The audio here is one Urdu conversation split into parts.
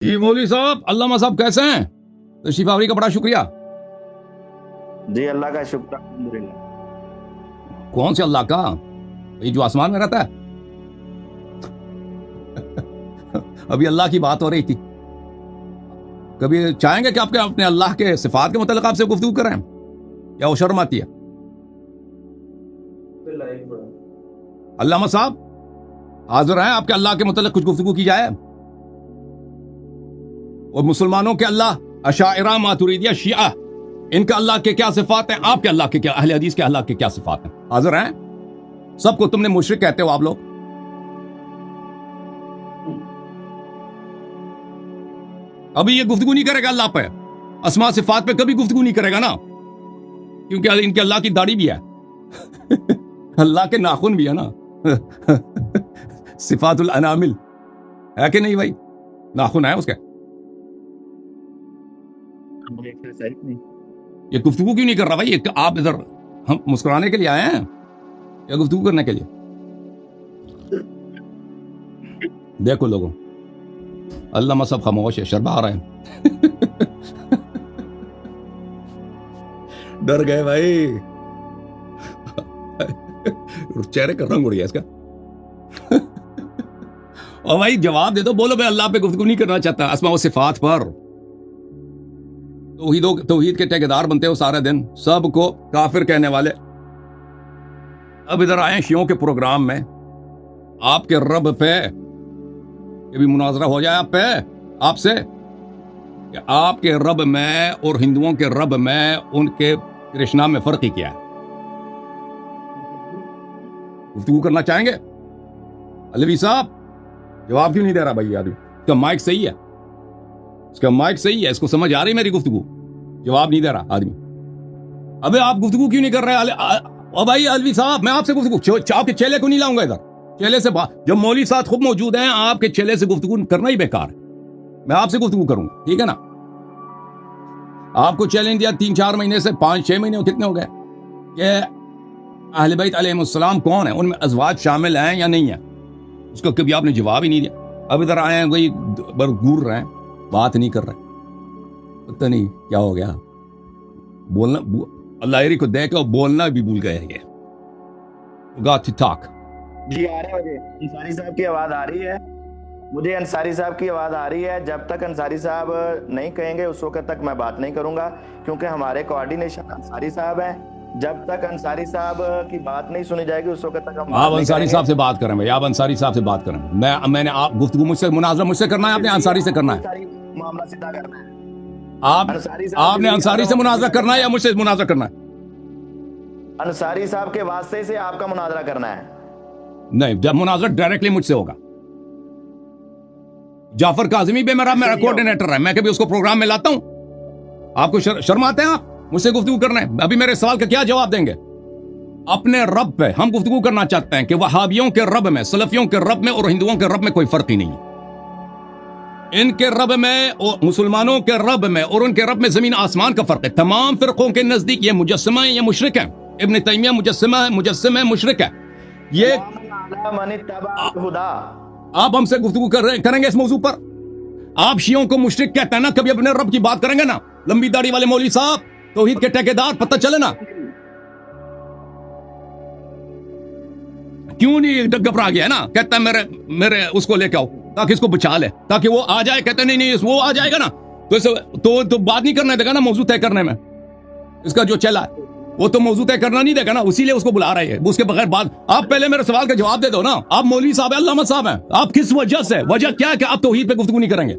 جی مولوی صاحب، علامہ صاحب کیسے ہیں؟ تشریف آوری کا بڑا شکریہ۔ جی اللہ کا شکر الحمدللہ۔ کون سے اللہ کا؟ یہ جو آسمان میں رہتا ہے؟ ابھی اللہ کی بات ہو رہی تھی۔ کبھی چاہیں گے کہ آپ کے اپنے اللہ کے صفات کے متعلق آپ سے گفتگو کریں یا وہ شرم آتی ہے؟ علامہ صاحب حاضر ہیں، آپ کے اللہ کے متعلق کچھ گفتگو کی جائے؟ اور مسلمانوں کے اللہ اشاعرہ ماتوریدیہ شیعہ، ان کا اللہ کے کیا صفات ہیں، آپ کے اللہ کے کیا، اہل حدیث کے اللہ کے کیا صفات ہیں؟ حاضر ہیں؟ سب کو تم نے مشرک کہتے ہو آپ لوگ۔ ابھی یہ گفتگو نہیں کرے گا اللہ پہ، اسماء صفات پہ کبھی گفتگو نہیں کرے گا نا، کیونکہ ان کے اللہ کی داڑھی بھی ہے، اللہ کے ناخن بھی ہے نا۔ صفات الانامل ہے کہ نہیں بھائی؟ ناخن ہے اس کے۔ یہ گفتگو کیوں نہیں کر رہا بھائی؟ آپ ادھر ہم مسکرانے کے لیے آئے ہیں یا گفتگو کرنے کے لیے؟ دیکھو لوگوں، علامہ صاحب خاموش ہے، شرما آ رہے ہیں۔ ڈر گئے بھائی، چہرے کا رنگ اڑ گیا اس کا۔ اور بھائی جواب دے دو، بولو بھائی اللہ پہ گفتگو نہیں کرنا چاہتا، اسماء و صفات پر۔ توحید کے ٹھیکیدار بنتے ہو سارے دن، سب کو کافر کہنے والے۔ اب ادھر آئے شیعوں کے پروگرام میں، آپ کے رب پہ یہ بھی مناظرہ ہو جائے آپ سے کہ آپ کے رب میں اور ہندوؤں کے رب میں، ان کے کرشنا میں فرق ہی کیا ہے؟ گفتگو کرنا چاہیں گے؟ علوی صاحب جواب کیوں نہیں دے رہا بھائی آدمی؟ اس کا مائک صحیح ہے، اس کا مائک صحیح ہے، اس کو سمجھ آ رہی میری گفتگو؟ جواب نہیں دے رہا آدمی۔ ابے آپ گفتگو کیوں نہیں کر رہے؟ او بھائی علوی صاحب، میں آپ سے گفتگو، آپ کے چیلے کو نہیں لاؤں گا ادھر، چیلے سے جب مولوی صاحب خود موجود ہیں، آپ کے چیلے سے گفتگو کرنا ہی بیکار ہے۔ میں آپ سے گفتگو کروں گا، ٹھیک ہے نا؟ آپ کو چیلنج دیا 3-4 مہینے سے، 5-6 مہینے کتنے ہو گئے کہ اہل بیت علیہم السلام کون ہیں، ان میں ازواج شامل ہیں یا نہیں ہیں؟ اس کا کبھی آپ نے جواب ہی نہیں دیا۔ اب ادھر آئے ہیں وہی گور رہے ہیں، بات نہیں کر رہے، پتہ نہیں کیا ہو گیا۔ بولنا اللہ عری کو دیکھ کے بولنا بھی بھول گئے یہ گات ٹاک۔ جی آ رہے مجھے انصاری صاحب کی آواز آ رہی ہے، مجھے انصاری صاحب کی آواز آ رہی ہے۔ جب تک انصاری صاحب نہیں کہیں گے اس وقت تک میں بات نہیں کروں گا، کیونکہ ہمارے کوآرڈینیشن انصاری صاحب ہیں۔ جب تک انصاری صاحب کی بات نہیں سنی جائے گی اس وقت تک ہم آپ انصاری صاحب سے بات کریں بھائی، آپ انصاری صاحب سے بات کریں۔ میں نے آپ گفتگو مجھ سے مناظرہ مجھ سے کرنا ہے، آپ نے انصاری سے کرنا ہے؟ معاملہ سیدھا کرنا ہے۔ آپ نے انصاری سے مناظرہ کرنا ہے یا مجھ سے مناظرہ کرنا ہے؟ انصاری صاحب کے واسطے سے آپ کا مناظرہ کرنا ہے۔ نہیں، جب مناظرہ ڈائریکٹلی مجھ سے ہوگا۔ جعفر کاظمی بھی میرا کوآرڈینیٹر ہے، میں کبھی اس کو پروگرام میں لاتا ہوں؟ آپ کو شرم آتے ہیں؟ آپ مجھ سے گفتگو کرنا ہے، ابھی میرے سوال کا کیا جواب دیں گے؟ اپنے رب پہ ہم گفتگو کرنا چاہتے ہیں کہ وہابیوں کے رب میں، سلفیوں کے رب میں اور ہندوؤں کے رب میں کوئی فرق ہی نہیں ہے۔ ان کے رب میں اور مسلمانوں کے رب میں اور ان کے رب میں زمین آسمان کا فرق ہے۔ تمام فرقوں کے نزدیک یہ مجسمہ ہیں، یہ مشرک ہیں۔ ابن تیمیہ مجسمہ ہے، مشرک ہے۔ یہ آپ ہم سے گفتگو کریں گے اس موضوع پر؟ آپ شیعوں کو مشرک کہتے ہیں نا، کبھی اپنے رب کی بات کریں گے نا؟ لمبی داڑھی والے مولوی صاحب، توحید کے ٹھیکیدار، پتہ چلے نا کیوں نہیں گھبرا گیا ہے نا؟ کہتا ہے میرے اس کو لے کے آؤ تاکہ اس کو بچا لے، تاکہ وہ آ جائے۔ کہتے نہیں وہ آ جائے گا نا تو بات نہیں کرنے دے گا نا، موضوع طے کرنے میں اس کا جو چلا ہے وہ تو موضوع طے کرنا نہیں دے گا نا، اسی لیے اس کو بلا رہے ہیں۔ اس کے بغیر بات، آپ پہلے میرے سوال کا جواب دے دو نا۔ آپ مولوی صاحب ہیں، علامہ صاحب ہیں، آپ کس وجہ سے، وجہ کیا ہے کہ آپ توحید پہ گفتگو نہیں کریں گے؟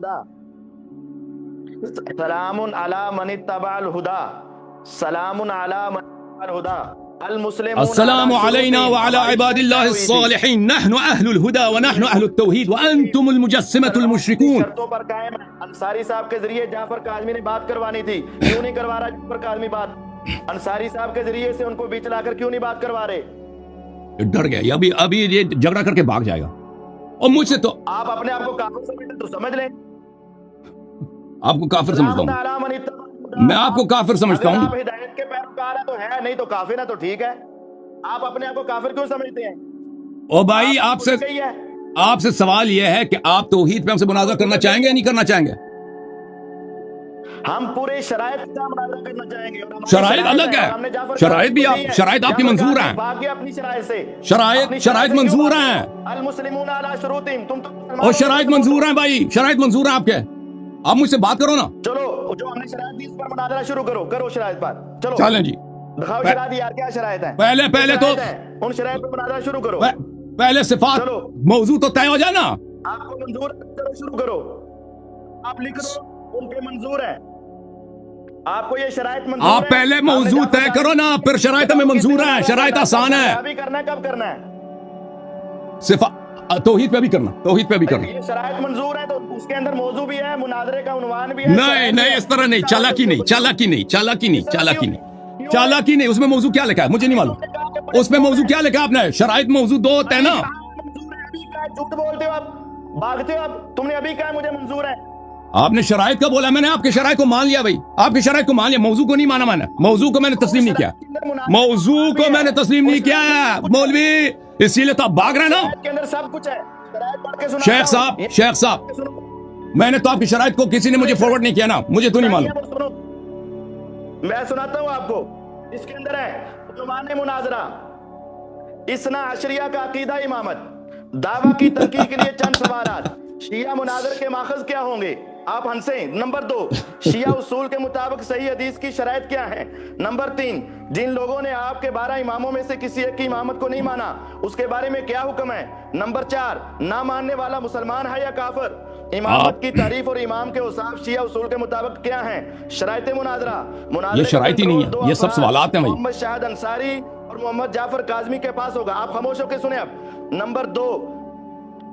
سلام علی من اتبع الہدی، سلام علی من اتبع الہدی، السلام علینا وعلی عباد اللہ الصالحین، نحن اہل الہدی ونحن اہل التوحید وانتم المجسمۃ المشرکون۔ شرطوں پر قائم ہے۔ انصاری صاحب کے ذریعے جعفر کاظمی نے بات کروانی تھی، کیوں نہیں کروا رہا جعفر کاظمی بات؟ انصاری صاحب کے ذریعے سے ان کو بیچ لا کر کیوں نہیں بات کروا رہے؟ ڈر گیا، ابھی یہ جھگڑا کر کے بھاگ جائے گا۔ اور مجھ سے تو آپ اپنے آپ کو کافر سمجھتے تو سمجھ لیں۔ آپ کو کافر سمجھتا ہوں میں، آپ کو کافر سمجھتا ہوں۔ آپ ہدایت کے پیروکار ہیں تو ہے، نہیں تو کافر ہے تو ٹھیک ہے۔ آپ اپنے آپ کو کافر کیوں سمجھتے ہیں؟ او بھائی آپ سے آپ سے سوال یہ ہے کہ آپ توحید پہ ہم سے مناظرہ کرنا چاہیں گے یا نہیں کرنا چاہیں گے؟ ہم پورے شرائط کا مناظرہ کرنا چاہیں گے، اور ہماری شرائط الگ اور ہم نے ہے، جعفر شرائط بھی کو آپ دی ہے۔ شرائط آپ کی جعفر منظور قاسم ہیں، بھاگ گیا اپنی شرائط سے، شرائط اپنی شرائط سے کیوں منظور بھاگے؟ ہیں، المسلمون علی شروطہم، تم تو مسلمانوں اور کے شرائط شروط منظور ہو۔ ہیں بھائی، شرائط منظور ہیں آپ کے، آپ مجھ سے بات کرو نا۔ چلو جو ہم نے شرائط دی اس پر مناظرہ شروع کرو شرائط پر، چلو چلیں جی، دکھاؤ شرائط یار، کیا شرائط ہیں؟ پہلے تو ان شرائط پر مناظرہ شروع کرو۔ پہلے صفات چلو موضوع تو طے ہو جائے نا۔ آپ کو منظور ہے، چلو شروع کرو، آپ لکھ دو ان کے منظور ہے، آپ کو یہ شرائط منظور ہے؟ آپ پہلے موضوع طے کرو نا، پھر شرائط ہمیں منظور ہے، شرائط آسان ہے۔ ابھی کرنا ہے، کب کرنا ہے؟ توحید پہ بھی کرنا، توحید پہ بھی کرنا۔ یہ شرائط منظور ہے تو اس کے اندر موضوع بھی ہے، مناظرے کا عنوان بھی ہے۔ نہیں اس طرح نہیں، چالاکی نہیں، اس میں موضوع کیا لکھا ہے مجھے نہیں معلوم، اس میں موضوع کیا لکھا ہے آپ نے؟ شرائط موضوع دو ہوتے ہیں نا۔ منظور ہے، ابھی کہا ہے، جھوٹ بولتے ہو آپ، بھاگتے ہو آپ، تم نے ابھی کہا ہے مجھے منظور ہے۔ آپ نے شرائط کا بولا، میں نے آپ کی شرائط کو مان لیا بھائی، آپ کی شرائط کو مان لیا، موضوع کو نہیں مانا میں نے، موضوع کو میں نے تسلیم نہیں کیا، موضوع کو میں نے تسلیم نہیں کیا مولوی، اسی لیے تو آپ بھاگ رہے ہیں نا۔ شرائط کے اندر سب کچھ ہے، شرائط پڑھ کے سناتا ہوں۔ شیخ صاحب میں نے تو آپ کی شرائط کو کسی نے مجھے فارورڈ نہیں کیا نا، مجھے تو نہیں معلوم۔ سنو، میں سناتا ہوں آپ کو، اس کے اندر ہے عنوان مناظرہ، اثنا عشریہ کا عقیدہ امامت، دعویٰ کی تنقیح کے لیے چند سوالات، شیعہ مناظر کے ماخذ کیا ہوں گے؟ آپ ہنسیں۔ نمبر 2، شیعہ اصول کے مطابق صحیح حدیث کی شرائط کیا ہیں؟ نمبر 3، جن لوگوں نے آپ کے 12 اماموں میں سے کسی ایک کی امامت کو نہیں مانا اس کے بارے میں کیا حکم ہے؟ نمبر 4، نہ ماننے والا مسلمان ہے یا کافر؟ امامت کی تعریف اور امام کے اوصاف شیعہ اصول کے مطابق کیا ہیں؟ شرائط مناظرہ، یہ شرائط ہی نہیں ہے، یہ سب سوالات ہیں بھائی۔ محمد شاہد انصاری اور محمد جعفر کاظمی کے پاس ہوگا۔ آپ خاموش ہو کے سنیں اب۔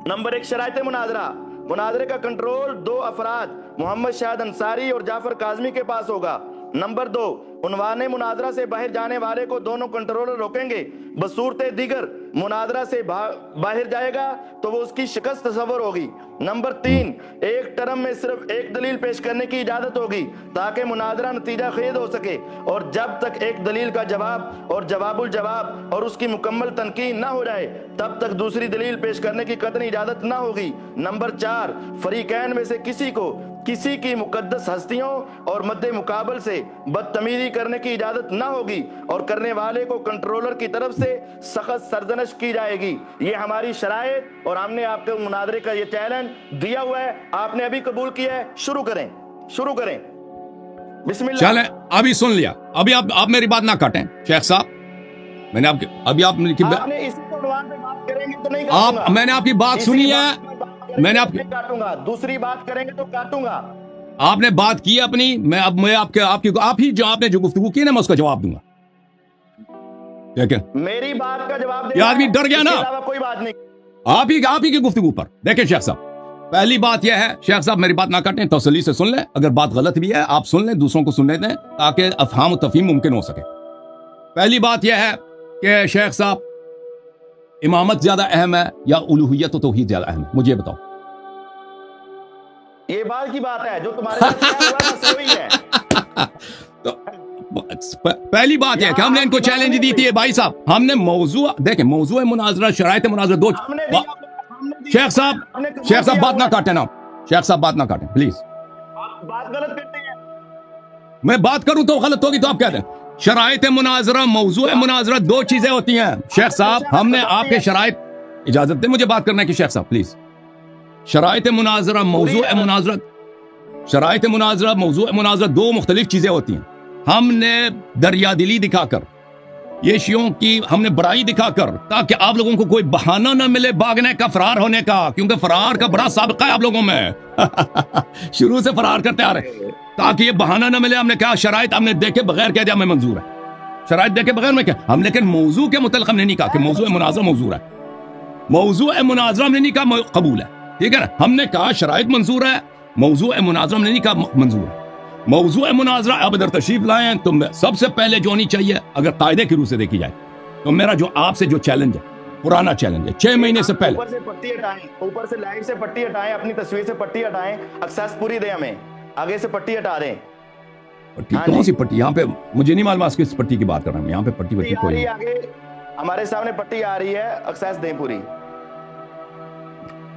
نمبر 1 شرائط مناظرہ، مناظرے کا کنٹرول 2 افراد محمد شاہد انصاری اور جعفر کاظمی کے پاس ہوگا۔ نمبر 2، عنوان مناظرہ سے باہر جانے والے کو دونوں کنٹرولر روکیں گے، بصورت دیگر مناظرہ سے باہر جائے گا تو وہ اس کی شکست تصور ہوگی۔ نمبر 3، ایک ٹرم میں صرف ایک دلیل پیش کرنے کی اجازت ہوگی تاکہ مناظرہ نتیجہ خیز ہو سکے، اور جب تک ایک دلیل کا جواب اور جواب الجواب اور اس کی مکمل تنقید نہ ہو جائے تب تک دوسری دلیل پیش کرنے کی قطعی اجازت نہ ہوگی۔ نمبر 4، فریقین میں سے کسی کو کسی کی مقدس ہستیوں اور مد مقابل سے بدتمیزی کرنے کی اجازت نہ ہوگی، اور کرنے والے کو کنٹرولر کی طرف سے سخت سرزنش کی جائے گی۔ یہ ہماری شرائط، اور ہم نے آپ کو مناظرے کا یہ چیلنج دیا ہوا ہے، آپ نے ابھی قبول کیا ہے۔ شروع کریں بسم اللہ۔ چلیں ابھی سن لیا، ابھی آپ میری بات نہ کاٹیں شیخ صاحب، میں نے آپ کی ابھی آپ نے اسی عنوان پہ بات کریں گے تو نہیں کاٹوں گا، میں نے آپ کی بات سنی ہے، میں نے آپ کی کاٹوں گا، دوسری بات کریں گے تو کاٹوں گا۔ آپ نے بات کی اپنی، میں آپ ہی جو آپ نے جو گفتگو کی نا میں اس کا جواب دوں گا، لیکن میری بات کا جواب یہ آدمی ڈر گیا نا، اس کے علاوہ کوئی بات نہیں۔ آپ ہی کی گفتگو پر دیکھیں شیخ صاحب، پہلی بات یہ ہے شیخ صاحب میری بات نہ کاٹیں، تسلی سے سن لیں، اگر بات غلط بھی ہے آپ سن لیں، دوسروں کو سننے دیں تاکہ افہام و تفہیم ممکن ہو سکے۔ پہلی بات یہ ہے کہ شیخ صاحب امامت زیادہ اہم ہے یا الوہیت و توحید زیادہ اہم ہے؟ مجھے بتاؤ۔ یہ بات کی بات ہے جو تمہارے ساتھ طے ہوا بس وہی ہے۔ تو پہلی بات یہ ہے کہ ہم نے ان کو چیلنج دی تھی بھائی صاحب، ہم نے موضوع دیکھیں، موضوع مناظرہ، شرائط مناظرہ دو۔ شیخ صاحب بات نہ کاٹیں نا، شیخ صاحب بات نہ کاٹیں پلیز۔ آپ بات غلط کرتے ہیں۔ میں بات کروں تو غلط ہوگی تو آپ کہہ دیں۔ شرائط مناظرہ، موضوع مناظرہ دو چیزیں ہوتی ہیں شیخ صاحب، ہم نے آپ کے شرائط، اجازت دیں مجھے بات کرنا ہے کہ شیخ صاحب پلیز، شرائط مناظرہ، موضوع مناظرہ، شرائط مناظرہ، موضوع مناظرہ دو مختلف چیزیں ہوتی ہیں۔ ہم نے دریا دلی دکھا کر، یہ شیعوں کی ہم نے بڑائی دکھا کر، تاکہ آپ لوگوں کو کوئی بہانہ نہ ملے بھاگنے کا، فرار ہونے کا، کیونکہ فرار کا بڑا سابقہ ہے آپ لوگوں میں شروع سے فرار کرتے آ رہے، تاکہ یہ بہانہ نہ ملے۔ ہم نے کہا شرائط ہم نے دیکھے بغیر کہہ دیا ہمیں منظور ہے، شرائط دیکھے بغیر میں کیا ہم، لیکن موضوع کے متعلق ہم نے نہیں کہا کہ موضوع مناظرہ منظور ہے، موضوع مناظرہ ہم نے نہیں کہا قبول ہے، ٹھیک ہے نا، ہم نے کہا شرائط منظور ہے، موضوع مناظرہ ہم نے نہیں کہا منظور ہے۔ موضوع مناظرہ اب ادھر تشریف لائیں تو سب سے پہلے جو ہونی چاہیے اگر قاعدے کی روح سے دیکھی جائے تو میرا جو آپ سے جو چیلنج ہے، پرانا چیلنج ہے 6 مہینے سے پہلے، اوپر سے پٹی ہٹائیں، اوپر سے لائٹ سے پٹی ہٹائیں، اپنی تصویر سے پٹی ہٹائیں، ایکسیس پوری دیں ہمیں، آگے سے پٹی ہٹا دیں۔ پٹی کون سی پٹی؟ یہاں پہ مجھے نہیں معلوم کس پٹی کی بات کر رہا ہوں، یہاں پہ پٹی وٹی کوئی نہیں، آگے ہمارے سامنے پٹی آ رہی ہے، ایکسیس دیں پوری۔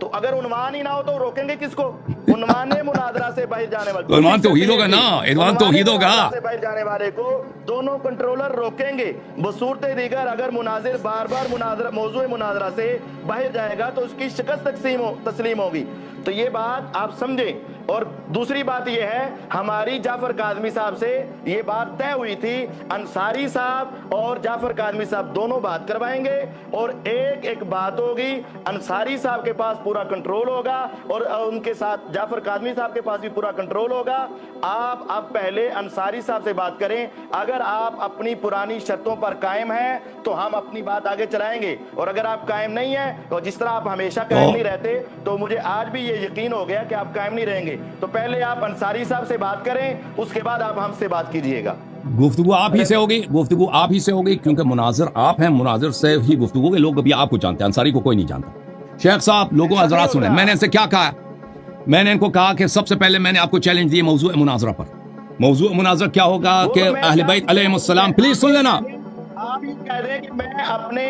تو اگر عنوان ہی نہ ہو تو روکیں گے کس کو؟ عنوان مناظرہ سے باہر جانے والے تو عنوان توحید ہوگا نا، عنوان توحید ہوگا. سے باہر جانے والے کو دونوں کنٹرولر روکیں گے. بصورت دیگر اگر مناظر بار بار مناظرہ موضوع مناظرہ سے باہر جائے گا تو اس کی شکست تسلیم ہوگی. تو یہ بات آپ سمجھیں. اور دوسری بات یہ ہے، ہماری جعفر کاظمی صاحب سے یہ بات طے ہوئی تھی، انصاری صاحب اور جعفر کاظمی صاحب دونوں بات کروائیں گے اور ایک بات ہوگی. انصاری صاحب کے پاس پورا کنٹرول ہوگا اور ان کے ساتھ جعفر کاظمی صاحب کے پاس بھی پورا کنٹرول ہوگا. آپ اب پہلے انصاری صاحب سے بات کریں. اگر آپ اپنی پرانی شرطوں پر قائم ہیں تو ہم اپنی بات آگے چلائیں گے، اور اگر آپ قائم نہیں ہیں تو جس طرح آپ ہمیشہ قائم نہیں رہتے، تو مجھے آج بھی یہ یقین ہو گیا کہ آپ قائم نہیں رہیں گے. تو پہلے آپ انصاری صاحب سے بات کریں، اس کے بعد آپ ہم سے بات کیجئے گا. گفتگو آپ ہی سے ہوگی کیونکہ مناظر آپ ہیں، مناظر سے ہی گفتگو ہوگی. لوگ ابھی آپ کو جانتے ہیں، انصاری کو کوئی نہیں جانتا. شیخ صاحب لوگوں حضرات سنیں، میں نے ان سے کیا کہا؟ میں نے ان کو کہا کہ سب سے پہلے میں نے آپ کو چیلنج دیا موضوع مناظرہ پر. موضوع مناظرہ کیا ہوگا کہ اہل بیت علیہم السلام، پلیز سن لینا. آپ یہ کہہ دیں کہ میں اپنے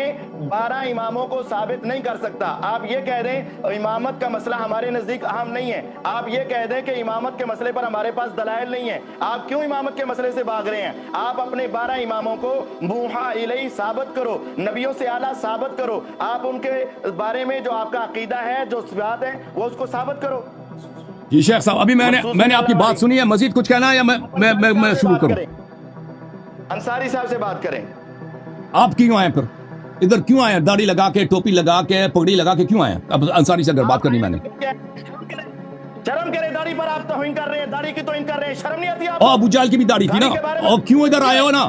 12 اماموں کو ثابت نہیں کر سکتا. آپ یہ کہہ دیں امامت کا مسئلہ ہمارے نزدیک اہم نہیں ہے. آپ یہ کہہ دیں کہ امامت کے مسئلے پر ہمارے پاس دلائل نہیں ہے. آپ کیوں امامت کے مسئلے سے بھاگ رہے ہیں؟ آپ اپنے 12 اماموں کو موحی الیہ ثابت کرو، نبیوں سے اعلیٰ ثابت کرو. آپ ان کے بارے میں جو آپ کا عقیدہ ہے، جو صفات ہیں، وہ اس کو ثابت کرو. جی شیخ صاحب، ابھی میں نے آپ کی بات سنی ہے، مزید کچھ کہنا ہے یا میں شروع کروں؟ انصاری صاحب سے بات کریں. آپ کیوں آئے پھر ادھر؟ کیوں آئے داڑھی لگا کے، ٹوپی لگا کے، پگڑی لگا کے کیوں آئے؟ اب انصاری سے اگر بات کرنی میں نے، شرم کرے، داڑھی پر آپ توہین کر رہے ہیں، داڑھی کی توہین کر رہے ہیں، شرم نہیں آتی آپ؟ ابو جہل کی بھی داڑھی تھی نا، اور کیوں ادھر آئے ہو نا؟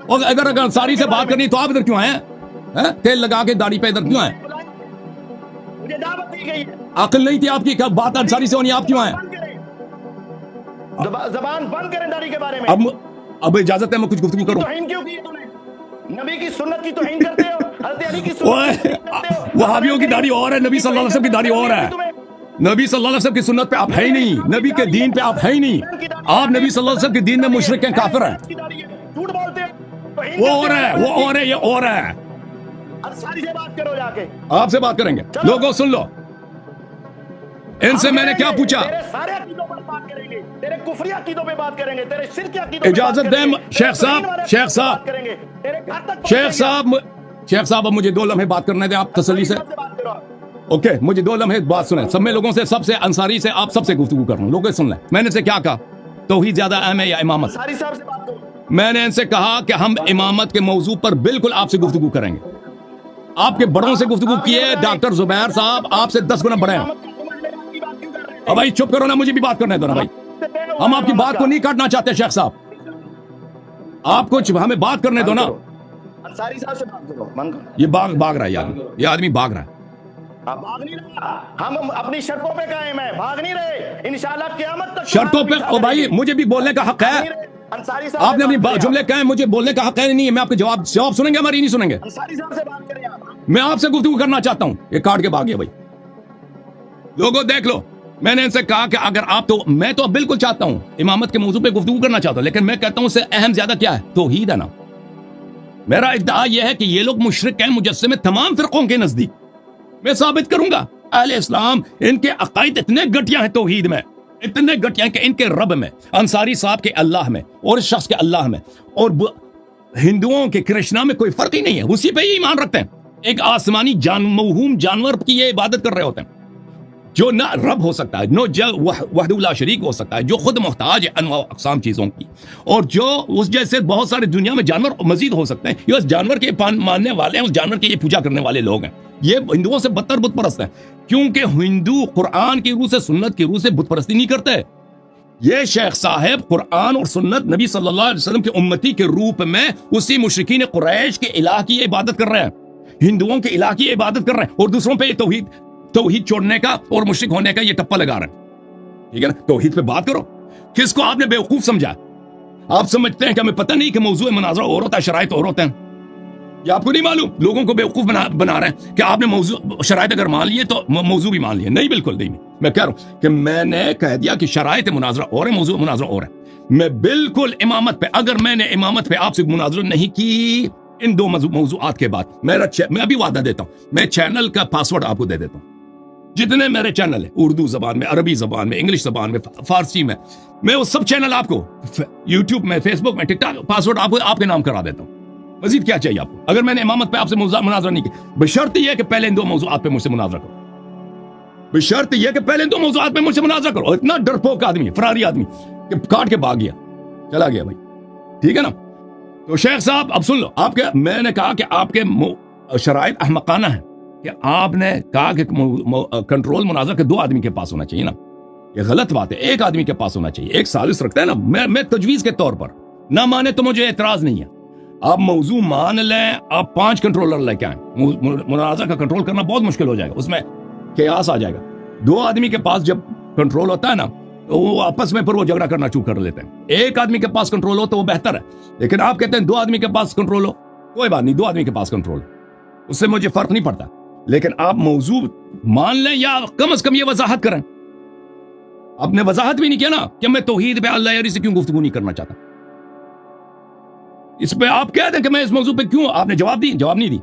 اور اگر انصاری سے بات کرنی تو آپ ادھر کیوں آئے؟ تیل لگا کے داڑھی پہ ادھر کیوں آئے؟ مجھے دعوت دی گئی ہے. عقل نہیں تھی آپ کی؟ بات انصاری سے ہونی، آپ کیوں آئے؟ زبان بند کریں داڑھی کے بارے میں. اب اجازت ہے میں کچھ گفتگو کروں؟ توہین کیوں کی تم نے؟ نبی کی سنت کی توہین کرتے ہو، حضرت علی کی سنت کی توہین کرتے ہو. وہابیوں کی داڑھی اور ہے، نبی صلی اللہ علیہ وسلم کی داڑھی اور ہے. نبی صلی اللہ علیہ وسلم کی سنت پہ آپ ہے ہی نہیں، نبی کے دین پہ آپ ہے ہی نہیں. آپ نبی صلی اللہ علیہ وسلم کے دین میں مشرک ہیں، کافر ہیں. جھوٹ بولتے ہو. وہ اور ہے، یہ اور ہے. انصاری سے بات کرو جا کے. آپ سے بات کریں گے. لوگوں سن لو، ان سے میں نے کیا پوچھا؟ تیرے سارے عقیدوں پر بات کریں گے، تیرے کفری عقیدوں پہ بات کریں گے، تیرے شرک عقیدوں پہ اجازت دیں شیخ صاحب، شیخ صاحب اب مجھے 2 لمحے بات کرنے دیں آپ تسلی سے. اوکے، مجھے 2 لمحے بات سنیں. سب میں لوگوں سے، سب سے انصاری سے، آپ سب سے گفتگو کر رہا ہوں. لوگ سن لیں میں نے سے کیا کہا. توحید زیادہ اہم ہے یا امامت؟ انصاری صاحب سے بات کرو. میں نے ان سے کہا کہ ہم امامت کے موضوع پر بالکل آپ سے گفتگو کریں گے. آپ کے بڑوں سے گفتگو کیے، ڈاکٹر زبیر صاحب آپ سے 10 گنا بڑے ہیں. اب بھائی چپ کرو نا، مجھے بھی بات کرنے دو نا بھائی. ہم آپ کی بات کو نہیں کاٹنا چاہتے شیخ صاحب، آپ کو ہمیں بات کرنے دو نا. انصاری صاحب سے بات کرو. یہ بھاگ رہا ہے، یہ آدمی بھاگ رہا ہے. بھاگ نہیں رہا، ہم اپنی شرطوں پہ قائم ہیں، بھاگ نہیں رہے. انشاءاللہ قیامت تک شرطوں پہ. او بھائی مجھے بھی بولنے کا حق ہے. انصاری صاحب آپ نے اپنی جملے کہے، مجھے بولنے کا حق ہے نہیں. میں آپ کے جواب سنیں گے، ہماری نہیں سنیں گے. انصاری صاحب سے بات کریں آپ. میں آپ سے گفتگو کرنا چاہتا ہوں. یہ کاٹ کے بھاگ گیا بھائی. لوگوں دیکھ لو، میں نے ان سے کہا کہ اگر آپ تو، میں تو بالکل چاہتا ہوں امامت کے موضوع پہ گفتگو کرنا چاہتا ہوں، لیکن میں کہتا ہوں اس سے اہم زیادہ کیا ہے؟ توحید ہے نا. میرا ادعا یہ ہے کہ یہ لوگ مشرک ہیں مجسمے تمام فرقوں کے نزدیک. میں ثابت کروں گا اہل اسلام ان کے عقائد اتنے گٹیا ہیں توحید میں، اتنے گٹیا ہیں کہ ان کے رب میں، انصاری صاحب کے اللہ میں، اور اس شخص کے اللہ میں، اور ہندوؤں کے کرشنا میں کوئی فرق ہی نہیں ہے. اسی پہ ہی ایمان رکھتے ہیں. ایک آسمانی موہوم جانور کی یہ عبادت کر رہے ہوتے ہیں، جو نہ رب ہو سکتا ہے، نہ وحدہ لا شریک ہو سکتا ہے، جو خود محتاج ہے انواع اقسام چیزوں کی، اور جو اس جیسے بہت سارے دنیا میں جانور مزید ہو سکتے ہیں. یہ اس جانور کے ماننے والے ہیں، اس جانور کی یہ پوجا کرنے والے لوگ ہیں. یہ ہندوؤں سے بدتر بت پرست ہیں، کیونکہ ہندو قرآن کی روح سے، سنت کی روح سے بت پرستی نہیں کرتے. یہ شیخ صاحب قرآن اور سنت نبی صلی اللہ علیہ وسلم کے امتی کے روپ میں اسی مشرکین قریش کے الہ کی عبادت کر رہے ہیں، ہندوؤں کے الہ کی عبادت کر رہے ہیں، اور دوسروں پہ توحید چھوڑنے کا اور مشرک ہونے کا یہ ٹپا لگا رہے ہیں. ٹھیک ہے نا؟ توحید پہ بات کرو. کس کو آپ نے بیوقوف سمجھا؟ آپ سمجھتے ہیں کہ ہمیں پتہ نہیں کہ موضوع مناظرہ اور ہوتا ہے، شرائط اور ہوتے ہیں. یہ آپ کو نہیں معلوم؟ لوگوں کو بیوقوف بنا رہے ہیں کہ آپ نے موضوع شرائط اگر مان لیے تو موضوع بھی مان لیے. نہیں، بالکل نہیں. میں کہہ رہا ہوں کہ میں نے کہہ دیا کہ شرائط مناظرہ اور ہے، موضوع مناظرہ اور ہے. میں بالکل امامت پہ، اگر میں نے امامت پہ آپ سے مناظرہ نہیں کی ان 2 موضوعات کے بعد، میں ابھی وعدہ دیتا ہوں، میں چینل کا پاسورڈ آپ کو دے دیتا ہوں. جتنے میرے چینل ہیں اردو زبان میں, عربی زبان میں, انگلش زبان میں, فارسی میں وہ سب چینل آپ کو یوٹیوب میں, فیس بک میں, ٹک ٹاک, پاسورڈ آپ کے نام کرا دیتا ہوں. مزید کیا چاہیے آپ کو؟ اگر میں نے امامت پہ آپ سے مناظرہ نہیں کیا, بشرط یہ کہ پہلے ان دو موضوعات پہ مجھ سے مناظرہ کرو. بشرط یہ کہ پہلے ان دو موضوعات پہ مجھ سے مناظرہ کرو. اتنا ڈرپوک آدمی, فراری آدمی کہ کاٹ کے بھاگ گیا, چلا گیا بھائی. ٹھیک ہے نا؟ تو شیخ صاحب اب سن لو, آپ کے, میں نے کہا کہ آپ کے شرائط احمقانہ ہیں کہ آپ نے کہا کہ کنٹرول مناظرہ کے 2 آدمی کے پاس ہونا چاہیے نا. یہ غلط بات ہے, 1 آدمی کے پاس ہونا چاہیے. ایک ثالث رکھتا ہے نا, میں تجویز کے طور پر, نہ مانے تو مجھے اعتراض نہیں ہے. آپ موضوع مان لیں, آپ 5 کنٹرولر لے کے آئیں, مناظرہ کا کنٹرول کرنا بہت مشکل ہو جائے گا, اس میں قیاس آ جائے گا. 2 آدمی کے پاس جب کنٹرول ہوتا ہے نا تو وہ آپس میں پھر وہ جھگڑا کرنا شروع کر لیتے ہیں. 1 آدمی کے پاس کنٹرول ہو تو وہ بہتر ہے, لیکن آپ کہتے ہیں 2 آدمی کے پاس کنٹرول ہو, کوئی بات نہیں, 2 آدمی کے پاس کنٹرول, اس سے مجھے فرق نہیں پڑتا. لیکن آپ موضوع مان لیں یا کم از کم یہ وضاحت کریں. آپ نے وضاحت بھی نہیں کیا نا کہ میں توحید پہ اللہ یاری سے کیوں گفتگو نہیں کرنا چاہتا. اس پہ آپ کہہ دیں کہ میں اس موضوع پہ کیوں, آپ نے جواب نہیں دی.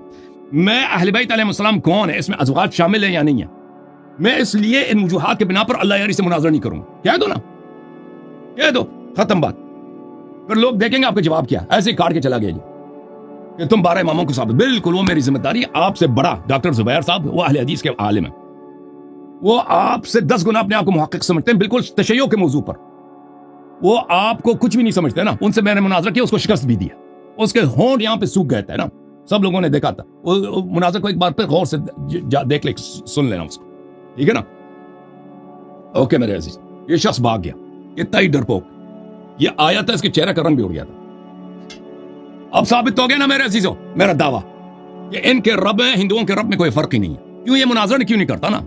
میں اہل بیت علیہ السلام کون ہے, اس میں ازواج شامل ہیں یا نہیں ہیں, میں اس لیے ان وجوہات کے بنا پر اللہ یاری سے مناظرہ نہیں کروں گا. کہہ دو نا, کہہ دو, ختم بات. پھر لوگ دیکھیں گے آپ کا جواب کیا, ایسے ہی کاٹ کے چلا گیا جی کہ تم 12 اماموں کو ثابت. بالکل وہ میری ذمہ داری, آپ سے بڑا ڈاکٹر زبیر صاحب, وہ اہل حدیث کے عالم ہیں, وہ آپ سے 10 گنا اپنے آپ کو محقق سمجھتے ہیں, بالکل تشیع کے موضوع پر وہ آپ کو کچھ بھی نہیں سمجھتے نا. ان سے میں نے مناظرہ کیا, اس کو شکست بھی دیا, اس کے ہونٹ یہاں پہ سوکھ گئے تھے نا, سب لوگوں نے دیکھا تھا. وہ مناظرہ کو ایک بار پہ غور سے دیکھ لے, سن لینا اس کو, ٹھیک ہے نا. اوکے میرے عزیز, یہ شخص بھاگ گیا, اتنا ہی ڈرپوک. یہ آیا تھا, اس کے چہرے کا رنگ بھی اڑ گیا تھا. اب ثابت ہو گیا نا میرے عزیزوں, میرا دعویٰ کہ ان کے رب ہیں, ہندوؤں کے رب میں کوئی فرق ہی نہیں ہے. کیوں یہ مناظرہ کیوں نہیں کرتا نا؟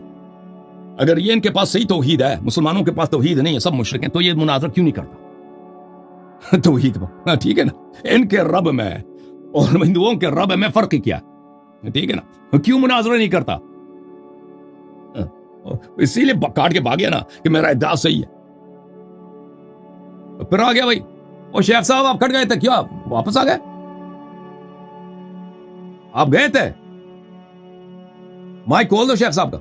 اگر یہ ان کے پاس صحیح توحید ہے, مسلمانوں کے پاس توحید نہیں ہے, سب مشرک ہیں, تو یہ مناظرہ کیوں نہیں کرتا توحید پر؟ ٹھیک ہے نا, ان کے رب میں اور ہندوؤں کے رب میں فرق ہی کیا, ٹھیک ہے نا, کیوں مناظرہ نہیں کرتا؟ اسی لیے کاٹ کے بھاگ گیا نا کہ میرا ادعا صحیح ہے. پھر آ گیا بھائی, اور شیخ صاحب آپ کٹ گئے تھے, کیا واپس آ گئے؟ آپ گئے تھے, مائک کھول دو شیخ صاحب کا.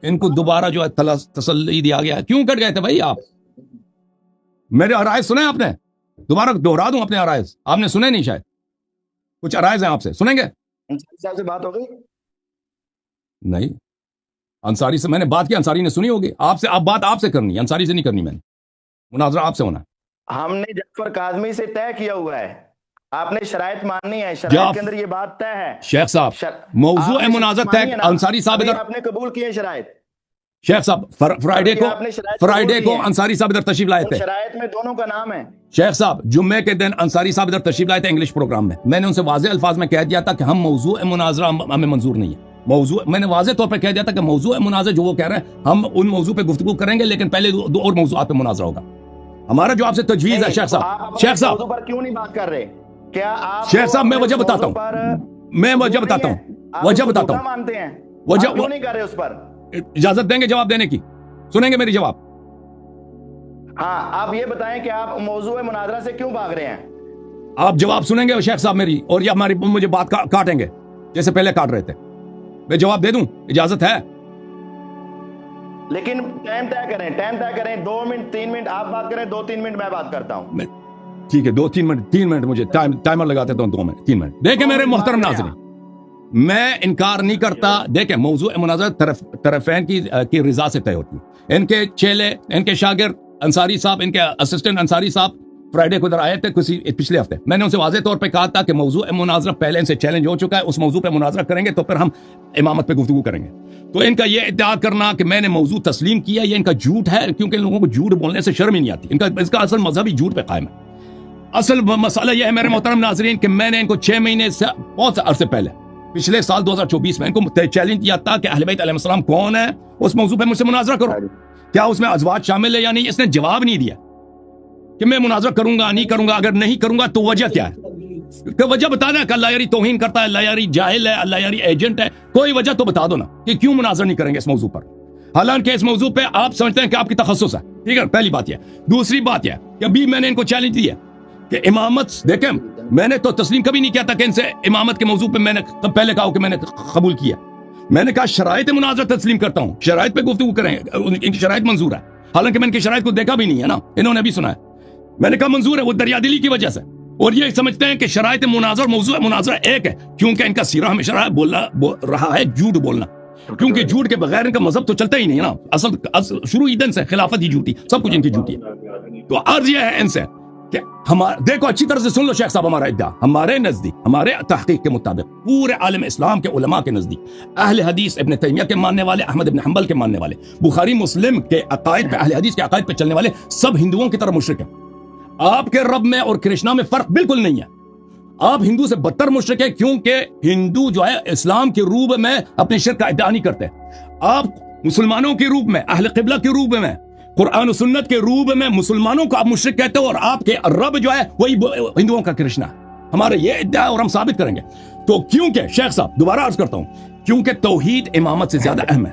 ان کو دوبارہ جو ہے تسلی دیا گیا ہے. کیوں کٹ گئے تھے بھائی آپ؟ میرے عرائض سنے آپ نے؟ دوبارہ دوہرا دوں اپنے عرائض, آپ نے سنے نہیں شاید, کچھ عرائض ہیں آپ سے, سنیں گے؟ انصاری صاحب سے بات ہو گئی نہیں, انصاری سے میں نے بات کی, انصاری نے سنی ہوگی. آپ سے, آپ بات آپ سے کرنی ہے, انصاری سے نہیں کرنی. میں نے مناظرہ آپ سے ہونا ہے. ہم نے جعفر کاظمی سے طے کیا ہوا ہے, آپ نے شرائط ماننی ہے, شرائط کے اندر یہ بات طے ہے. شیخ صاحب موضوع مناظرہ طے, انصاری صاحب ادھر, آپ نے قبول کیے شرائط. شیخ صاحب فرائیڈے کو انصاری صاحب ادھر تشریف لائے تھے. شرائط میں دونوں کا نام ہے. شیخ صاحب جمعے کے دن انصاری صاحب ادھر تشریف لائے تھے انگلش پروگرام میں. میں نے ان سے واضح الفاظ میں کہہ دیا تھا کہ ہم موضوع مناظرہ ہمیں منظور نہیں ہے. موضوع میں نے واضح طور پہ کہہ دیا تھا کہ موضوع مناظرہ جو وہ کہہ رہے ہیں ہم ان موضوع پہ گفتگو کریں گے, لیکن پہلے 2 اور موضوعات پہ مناظرہ ہوگا. ہمارا جو آپ سے تجویز ہے شیخ صاحب, شیخ صاحب پر کیوں نہیں بات کر رہے؟ کیا آپ شیخ صاحب میں وجہ بتاتا ہوں, میں وجہ بتاتا ہوں, وجہ بتاتا ہوں, مانتے ہیں وجہ کیوں نہیں کر رہے اس پر؟ اجازت دیں گے جواب دینے کی؟ سنیں گے میری جواب؟ ہاں, آپ یہ بتائیں کہ آپ موضوع مناظرہ سے کیوں بھاگ رہے ہیں؟ آپ جواب سنیں گے شیخ صاحب میری, اور یہ ہماری مجھے بات کاٹیں گے جیسے پہلے کاٹ رہے تھے. میں جواب دے دوں, اجازت ہے؟ لیکن ٹائم طے کریں, 2 منٹ 3 منٹ آپ بات کریں, 2-3 منٹ میں بات کرتا ہوں. ٹھیک ہے, 2-3 منٹ مجھے ٹائمر لگاتے تو 2 منٹ 3 منٹ. دیکھیں میرے محترم ناظرین, میں انکار نہیں کرتا. دیکھیں موضوع مناظرہ طرفین کی رضا سے طے ہوتی ہے. ان کے چیلے, ان کے شاگرد انصاری صاحب, ان کے اسسٹنٹ انصاری صاحب فرائیڈے کو ادھر آئے تھے پچھلے ہفتے. میں نے ان سے واضح طور پہ کہا تھا کہ موضوع مناظرہ پہلے ان سے چیلنج ہو چکا ہے, اس موضوع پہ مناظرہ کریں گے تو پھر ہم امامت پہ گفتگو کریں گے. تو ان کا یہ ادعا کرنا کہ میں نے موضوع تسلیم کیا, یہ ان کا جھوٹ ہے, کیونکہ ان لوگوں کو جھوٹ بولنے سے شرم ہی نہیں آتی. اس کا اصل مذہبی جھوٹ پہ قائم ہے. اصل مسئلہ یہ ہے میرے محترم ناظرین کہ میں نے ان کو 6 مہینے سے بہت سے عرصے پہلے, پچھلے سال 2024 میں ان کو چیلنج کیا تھا کہ اہل بیت علیہ السلام کون ہے, اس موضوع پہ مجھ سے مناظرہ کرو. کیا اس میں ازواج شامل ہے یا نہیں؟ اس نے جواب نہیں دیا کہ میں مناظرہ کروں گا نہیں کروں گا. اگر نہیں کروں گا تو وجہ کیا ہے؟ کہ وجہ بتا دیں کہ اللہ یاری توہین کرتا ہے, اللہ یاری جاہل ہے, اللہ یاری ایجنٹ ہے. کوئی وجہ تو بتا دو نا کہ کیوں مناظرہ نہیں کریں گے اس موضوع پر, حالانکہ اس موضوع پہ آپ سمجھتے ہیں کہ آپ کی تخصص ہے. ٹھیک ہے, پہلی بات یہ. دوسری بات یہ کہ ابھی میں نے ان کو چیلنج دیا کہ امامت, دیکھیں میں نے تو تسلیم کبھی نہیں کیا تھا کہ ان سے امامت کے موضوع پہ میں نے پہلے کہا کہ میں نے قبول کیا, میں نے کہا شرائط مناظرہ تسلیم کرتا ہوں, شرائط پہ گفتگو کریں, ان کی شرائط منظور ہے, حالانکہ میں ان کی شرائط کو دیکھا بھی نہیں ہے نا, انہوں نے بھی سنا ہے. میں نے کہا منظور ہے, وہ دریا دلی کی وجہ سے, اور یہ سمجھتے ہیں کہ شرائط مناظرہ موضوع مناظرہ ایک ہے, کیونکہ ان کا سیرہ ہمیشہ رہا ہے جھوٹ بولنا, کیونکہ جھوٹ کے بغیر ان کا مذہب تو چلتا ہی نہیں ہے نا. اصل شروع دن سے خلافت ہی جھوٹی, سب کچھ ان کی جھوٹی ہے. تو عرض یہ ہے ان سے کہ دیکھو اچھی طرح سے سن لو شیخ صاحب, ہمارا ادعا ہمارے نزدیک, ہمارے تحقیق کے مطابق, پورے عالم اسلام کے علماء کے نزدیک, اہل حدیث ابن تیمیہ کے ماننے والے, احمد ابن حنبل کے ماننے والے, بخاری مسلم کے عقائد پہ, اہل حدیث کے عقائد پہ چلنے والے سب ہندوؤں کی طرح مشرک ہیں. آپ کے رب میں اور کرشنا میں فرق بالکل نہیں ہے. آپ ہندو سے بدتر مشرک ہیں, کیونکہ ہندو جو ہے اسلام کے روپ میں اپنے شرک کا ادعا نہیں کرتے. آپ مسلمانوں کے روپ میں, اہل قبلہ کے روپ میں, قرآن و سنت کے روپ میں مسلمانوں کو آپ مشرک کہتے ہو, اور آپ کے رب جو ہے وہی ہندوؤں کا کرشنا ہے. ہمارا یہ ادعا ہے اور ہم ثابت کریں گے. تو کیونکہ شیخ صاحب دوبارہ عرض کرتا ہوں, کیونکہ توحید امامت سے زیادہ اہم ہے,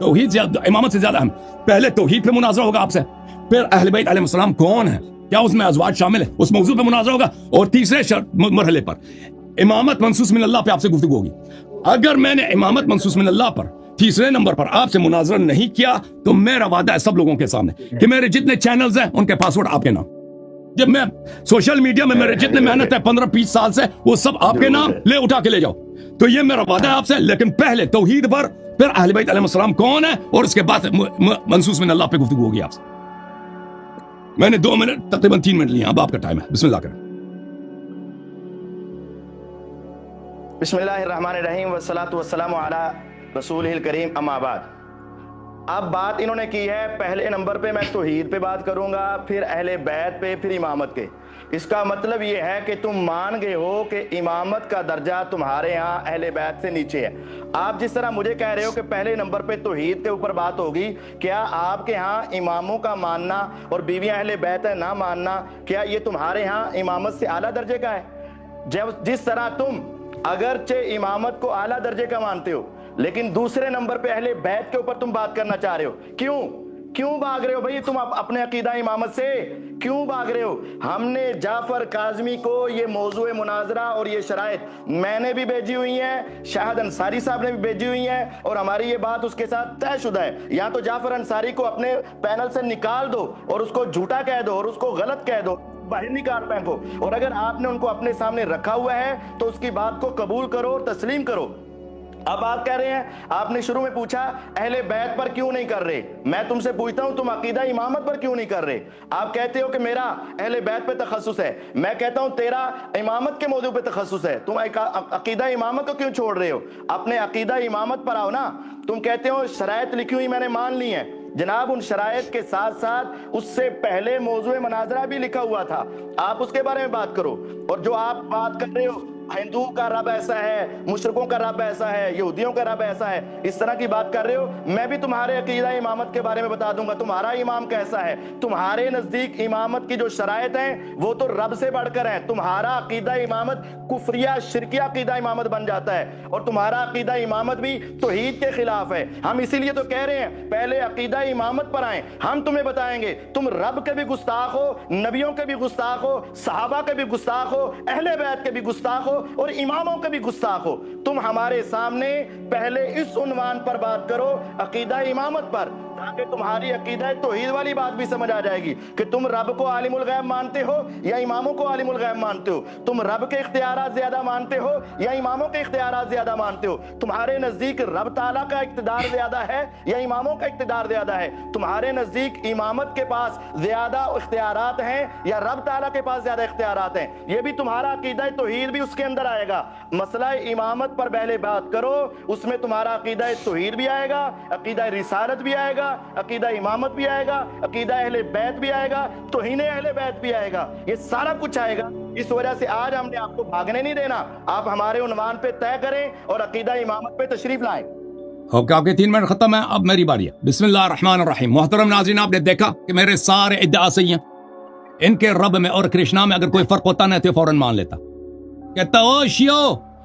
توحید امامت سے زیادہ اہم. پہلے توحید پہ مناظرہ ہوگا آپ سے, پھر اہل بیت علیہ السلام کون ہے, کیا اس میں ازواج شامل ہے, اس موضوع پہ مناظرہ ہوگا, اور تیسرے مرحلے پر امامت منصوص من اللہ پہ آپ سے گفتگو ہوگی. اگر میں نے امامت منصوص من اللہ پر تیسرے نمبر پر آپ سے مناظرہ نہیں کیا تو میرا وعدہ ہے سب لوگوں کے سامنے کہ میرے جتنے چینلز ہیں ان کے پاسورڈ آپ کے نام, جب میں سوشل میڈیا میں میرے جتنے محنت ہے 15-20 سال سے, وہ سب آپ کے نام لے اٹھا کے لے جاؤ. تو یہ میرا وعدہ ہے آپ سے, لیکن پہلے توحید پر, پھر اہل بیت علیہ السلام کون ہے, اور اس کے بعد منصوص من اللہ پہ گفتگو ہوگی آپ سے. میں نے 2 منٹ تقریباً 3 منٹ لیے, اب آپ کا ٹائم ہے, بسم اللہ کریں. بسم اللہ الرحمن الرحیم والصلاۃ والسلام علی رسول الکریم, اما بعد. اب بات انہوں نے کی ہے پہلے نمبر پہ میں توحید پہ بات کروں گا, پھر اہل بیت پہ, پھر امامت کے. اس کا مطلب یہ ہے کہ تم مان گئے ہو کہ امامت کا درجہ تمہارے ہاں اہل بیت سے نیچے ہے. آپ جس طرح مجھے کہہ رہے ہو کہ پہلے نمبر پہ توحید کے اوپر بات ہوگی, کیا آپ کے ہاں اماموں کا ماننا اور بیویاں اہل بیت ہے نہ ماننا, کیا یہ تمہارے ہاں امامت سے اعلیٰ درجے کا ہے؟ جس طرح تم اگرچہ امامت کو اعلیٰ درجے کا مانتے ہو, لیکن دوسرے نمبر پہ اہل بیت کے اوپر تم بات کرنا چاہ رہے ہو. کیوں بھاگ رہے ہو بھائی تم اپنے عقیدہ امامت سے, کیوں بھاگ رہے ہو؟ ہم نے جعفر کاظمی کو یہ موضوع مناظرہ اور یہ شرائط میں نے بھی بھیجی ہوئی ہیں, شاہد انصاری صاحب نے بھی بھیجی ہوئی ہیں, اور ہماری یہ بات اس کے ساتھ طے شدہ ہے. یا تو جعفر انصاری کو اپنے پینل سے نکال دو اور اس کو جھوٹا کہہ دو اور اس کو غلط کہہ دو, باہر نکال پھینکو, اور اگر آپ نے ان کو اپنے سامنے رکھا ہوا ہے تو اس کی بات کو قبول کرو اور تسلیم کرو. اب آپ کہہ رہے ہیں, آپ نے شروع میں پوچھا اہل بیت پر کیوں نہیں کر رہے, میں تم سے پوچھتا ہوں تم عقیدہ امامت پر کیوں نہیں کر رہے؟ آپ کہتے ہو کہ میرا اہل بیت پہ تخصص ہے, میں کہتا ہوں تیرا امامت کے موضوع پہ تخصص ہے, تم عقیدہ امامت کو کیوں چھوڑ رہے ہو؟ اپنے عقیدہ امامت پر آؤ نا. تم کہتے ہو شرائط لکھی ہوئی میں نے مان لی ہیں, جناب ان شرائط کے ساتھ ساتھ اس سے پہلے موضوع مناظرہ بھی لکھا ہوا تھا, آپ اس کے بارے میں بات کرو. اور جو آپ بات کر رہے ہو ہندو کا رب ایسا ہے, مشرکوں کا رب ایسا ہے, یہودیوں کا رب ایسا ہے, اس طرح کی بات کر رہے ہو, میں بھی تمہارے عقیدہ امامت کے بارے میں بتا دوں گا تمہارا امام کیسا ہے. تمہارے نزدیک امامت کی جو شرائط ہیں وہ تو رب سے بڑھ کر ہیں. تمہارا عقیدہ امامت کفریہ شرکیہ عقیدہ امامت بن جاتا ہے, اور تمہارا عقیدہ امامت بھی توحید کے خلاف ہے. ہم اسی لیے تو کہہ رہے ہیں پہلے عقیدہ امامت پر آئیں, ہم تمہیں بتائیں گے. تم رب کے بھی گستاخ ہو, نبیوں کے بھی گستاخ ہو, صحابہ کے بھی گستاخ ہو, اہل بیت کے بھی گستاخ ہو, اور اماموں کے بھی گستاخ ہو. تم ہمارے سامنے پہلے اس عنوان پر بات کرو, عقیدہ امامت پر, تاکہ تمہاری عقیدہ توحید والی بات بھی سمجھ آ جائے گی کہ تم رب کو عالم الغیب مانتے ہو یا اماموں کو عالم الغیب مانتے ہو. تم رب کے اختیارات زیادہ مانتے ہو یا اماموں کے اختیارات زیادہ مانتے ہو. تمہارے نزدیک رب تعالیٰ کا اقتدار زیادہ ہے یا اماموں کا اقتدار زیادہ ہے. تمہارے نزدیک امامت کے پاس زیادہ اختیارات ہیں یا رب تعالیٰ کے پاس زیادہ اختیارات ہیں. یہ بھی تمہارا عقیدہ توحید بھی اس کے اندر آئے گا. مسئلہ امامت پر پہلے بات کرو, اس میں تمہارا عقیدہ توحید بھی آئے گا, عقیدہ رسالت بھی آئے گا, عقیدہ امامت بھی آئے گا, عقیدہ اہل بیت بھی آئے گا, توہین اہل بیت بھی آئے گا, یہ سارا کچھ آئے گا. اس وجہ سے آج ہم نے آپ کو بھاگنے نہیں دینا, آپ ہمارے عنوان پہ طے کریں اور عقیدہ امامت پہ تشریف لائیں. اوکے, آپ کے 3 منٹ ختم ہے, اب میری باری ہے. بسم اللہ الرحمن الرحیم. محترم ناظرین, آپ نے دیکھا کہ میرے سارے ادعا صحیح ہیں. ان کے رب میں اور کرشنا میں اگر کوئی فرق ہوتا نہ تو فوراً مان لیتا. کہتا او شیو,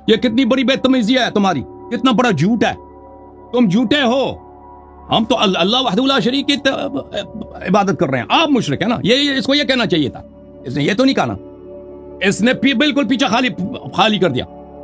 یہ کتنی بڑی بے تمیزی ہے تمہاری, کتنا بڑا جھوٹ ہے, تم جھوٹے ہو. ہم تو اللہ وحدہ لا شریک کی عبادت کر رہے ہیں, آپ مشرک ہیں نا. یہ اس کو یہ کہنا چاہیے تھا, اس نے یہ تو نہیں کہا نا, اس نے بالکل پیچھے خالی کر دیا.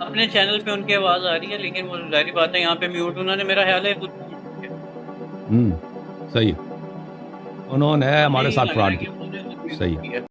اپنے چینل پہ ان کی آواز آ رہی ہے لیکن وہ ظاہری بات ہے یہاں پہ میوٹ انہوں نے میرا خیال ہے خود صحیح ہے، انہوں نے ہمارے ساتھ فراڈ کیا کیا، صحیح ہے۔